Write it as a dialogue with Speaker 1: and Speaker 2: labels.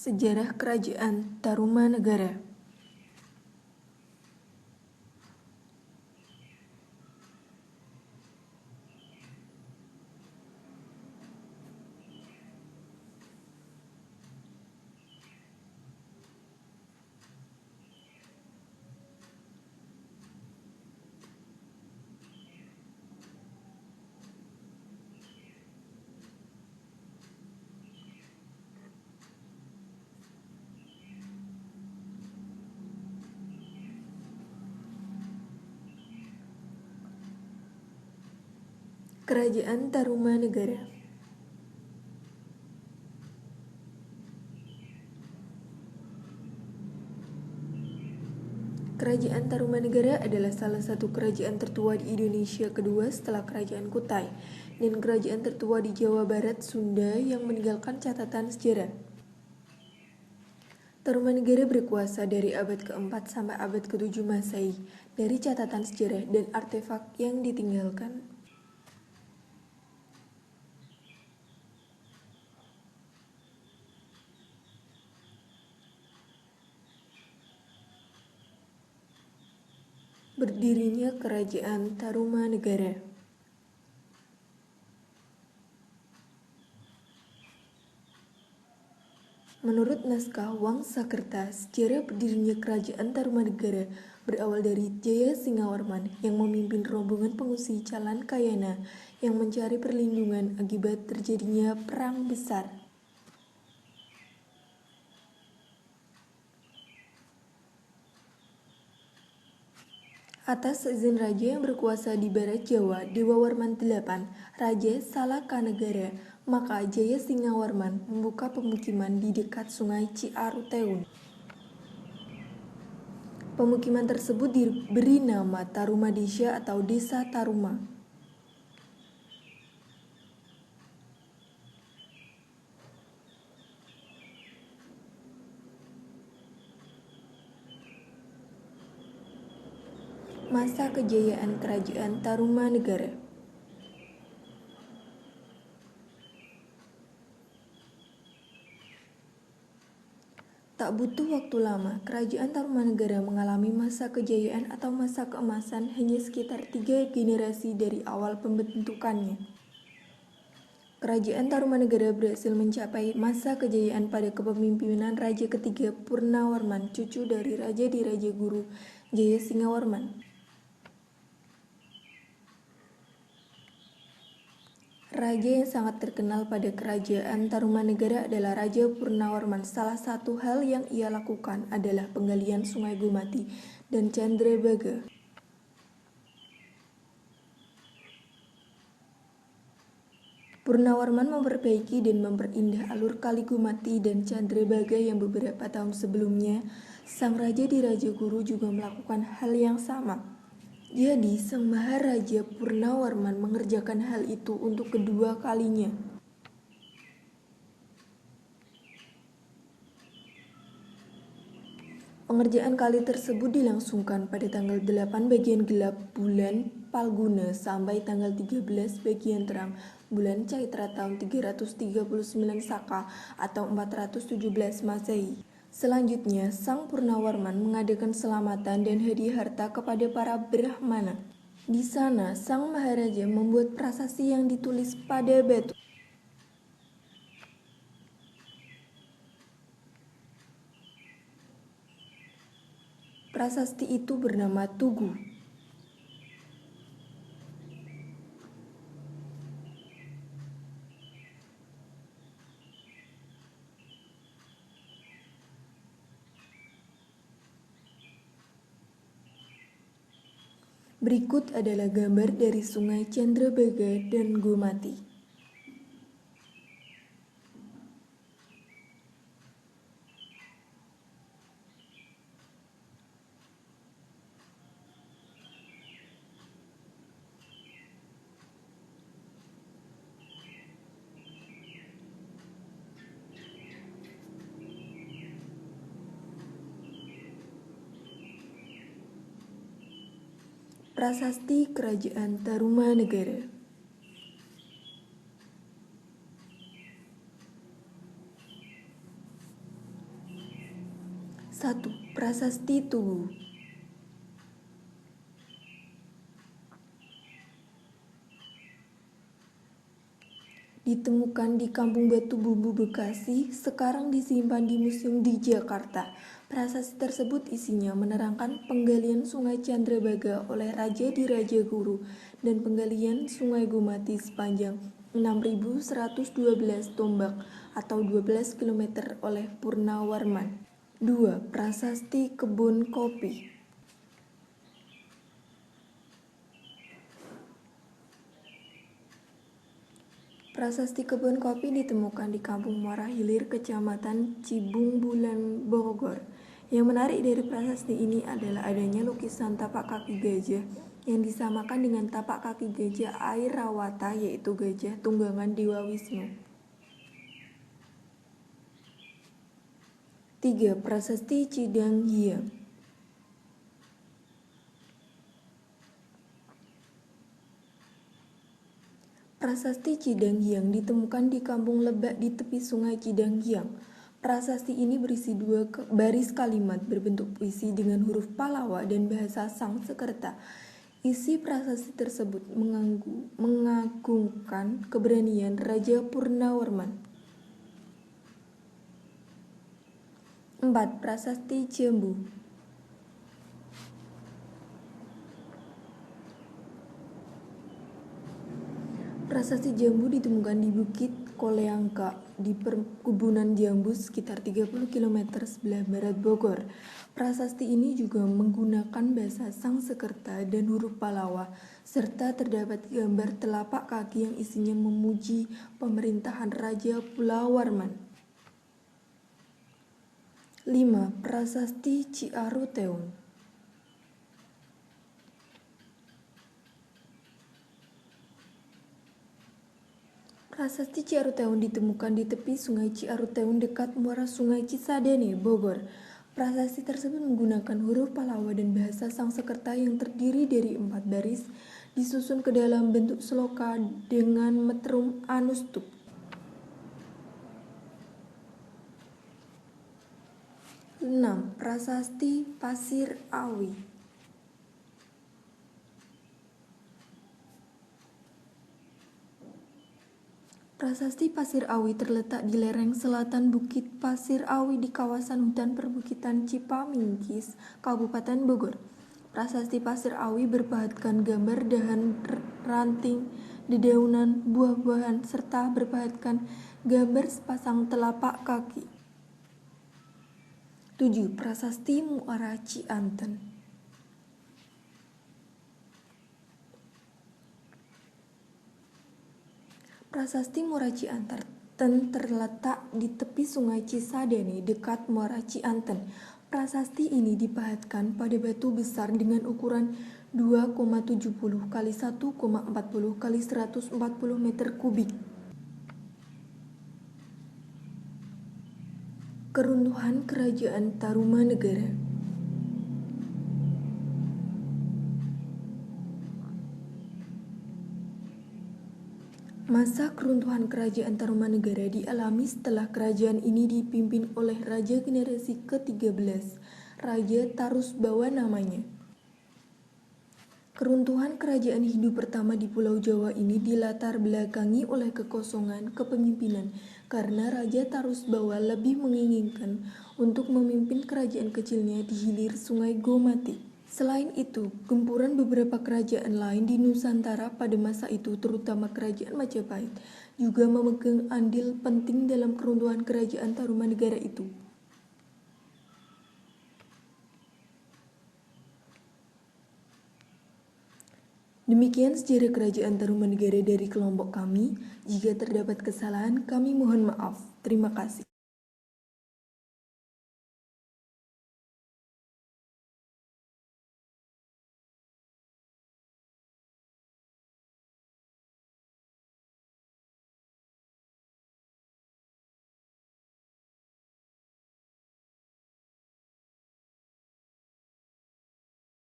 Speaker 1: Sejarah Kerajaan Tarumanegara. Kerajaan Tarumanegara. Kerajaan Tarumanegara adalah salah satu kerajaan tertua di Indonesia kedua setelah Kerajaan Kutai, dan kerajaan tertua di Jawa Barat Sunda yang meninggalkan catatan sejarah. Tarumanegara berkuasa dari abad ke-4 sampai abad ke-7 Masehi. Dari catatan sejarah dan artefak yang ditinggalkan, berdirinya Kerajaan Tarumanegara. Menurut naskah Wangsakerta, sejarah berdirinya Kerajaan Tarumanegara berawal dari Jaya Singawarman yang memimpin rombongan pengungsi Calan Kayana yang mencari perlindungan akibat terjadinya perang besar. Atas izin raja yang berkuasa di Barat Jawa, Dewa Warman VIII, Raja Salakanegara, maka Jaya Singawarman membuka pemukiman di dekat Sungai Ciaruteun. Pemukiman tersebut diberi nama Tarumadesha atau Desa Taruma. Masa kejayaan Kerajaan Tarumanegara. Tak butuh waktu lama, Kerajaan Tarumanegara mengalami masa kejayaan atau masa keemasan hanya sekitar 3 generasi dari awal pembentukannya. Kerajaan Tarumanegara berhasil mencapai masa kejayaan pada kepemimpinan Raja ketiga Purnawarman, cucu dari Raja Diraja Guru Jaya Singawarman. Raja yang sangat terkenal pada Kerajaan Tarumanegara adalah Raja Purnawarman. Salah satu hal yang ia lakukan adalah penggalian Sungai Gumati dan Candrabaga. Purnawarman memperbaiki dan memperindah alur Kali Gumati dan Candrabaga yang beberapa tahun sebelumnya sang Raja Diraja Guru juga melakukan hal yang sama. Jadi, sang Maharaja Purnawarman mengerjakan hal itu untuk kedua kalinya. Pengerjaan kali tersebut dilangsungkan pada tanggal 8 bagian gelap bulan Palguna sampai tanggal 13 bagian terang bulan Caitra tahun 339 Saka atau 417 Masehi. Selanjutnya, Sang Purnawarman mengadakan selamatan dan hadiah harta kepada para Brahmana. Di sana, Sang Maharaja membuat prasasti yang ditulis pada batu. Prasasti itu bernama Tugu. Berikut adalah gambar dari Sungai Candrabaga dan Gumati. Prasasti Kerajaan Tarumanegara. 1. Prasasti Tugu. Ditemukan di Kampung Batu Bumbu Bekasi, sekarang disimpan di museum di Jakarta. Prasasti tersebut isinya menerangkan penggalian Sungai Candrabaga oleh Raja di Rajaguru dan penggalian Sungai Gumati sepanjang 6.112 tombak atau 12 km oleh Purnawarman. 2. Prasasti Kebun Kopi. Prasasti kebun kopi ditemukan di Kampung Muara Hilir, Kecamatan Cibung Bulan, Bogor. Yang menarik dari prasasti ini adalah adanya lukisan tapak kaki gajah yang disamakan dengan tapak kaki gajah Airawata, yaitu gajah tunggangan Dewa Wisnu. 3. Prasasti Cidang Hiang. Prasasti Cidang Hiang ditemukan di Kampung Lebak di tepi Sungai Cidang Hiang. Prasasti ini berisi 2 baris kalimat berbentuk puisi dengan huruf Palawa dan bahasa Sangsekerta. Isi prasasti tersebut mengagungkan keberanian Raja Purnawarman. 4. Prasasti Jambu. Prasasti jambu ditemukan di Bukit Koleangka di perkebunan jambu sekitar 30 km sebelah barat Bogor. Prasasti ini juga menggunakan bahasa Sangsekerta dan huruf Palawa, serta terdapat gambar telapak kaki yang isinya memuji pemerintahan Raja Pulawarman. 5. Prasasti Ciaruteung. Prasasti Ciaruteung ditemukan di tepi Sungai Ciaruteung dekat muara Sungai Cisadane, Bogor. Prasasti tersebut menggunakan huruf Palawa dan bahasa Sangsekerta yang terdiri dari 4 baris, disusun ke dalam bentuk sloka dengan metrum anustup. 6. Prasasti Pasir Awi. Prasasti Pasir Awi terletak di lereng selatan Bukit Pasir Awi di kawasan hutan perbukitan Cipamingkis, Kabupaten Bogor. Prasasti Pasir Awi berpahatkan gambar dahan ranting, dedaunan, buah-buahan, serta berpahatkan gambar sepasang telapak kaki. 7. Prasasti Muara Cianten. Prasasti Muara Cianten terletak di tepi Sungai Cisadane dekat Muara Cianten. Prasasti ini dipahatkan pada batu besar dengan ukuran 2,70 x 1,40 x 140 meter kubik. Keruntuhan Kerajaan Tarumanegara. Masa keruntuhan Kerajaan Tarumanegara dialami setelah kerajaan ini dipimpin oleh Raja generasi ke-13, Raja Tarusbawa namanya. Keruntuhan kerajaan Hindu pertama di Pulau Jawa ini dilatar belakangi oleh kekosongan kepemimpinan karena Raja Tarusbawa lebih menginginkan untuk memimpin kerajaan kecilnya di hilir Sungai Gomati. Selain itu, gempuran beberapa kerajaan lain di Nusantara pada masa itu, terutama kerajaan Majapahit, juga memegang andil penting dalam keruntuhan kerajaan Tarumanegara itu. Demikian sejarah kerajaan Tarumanegara dari kelompok kami. Jika terdapat kesalahan, kami mohon maaf. Terima kasih.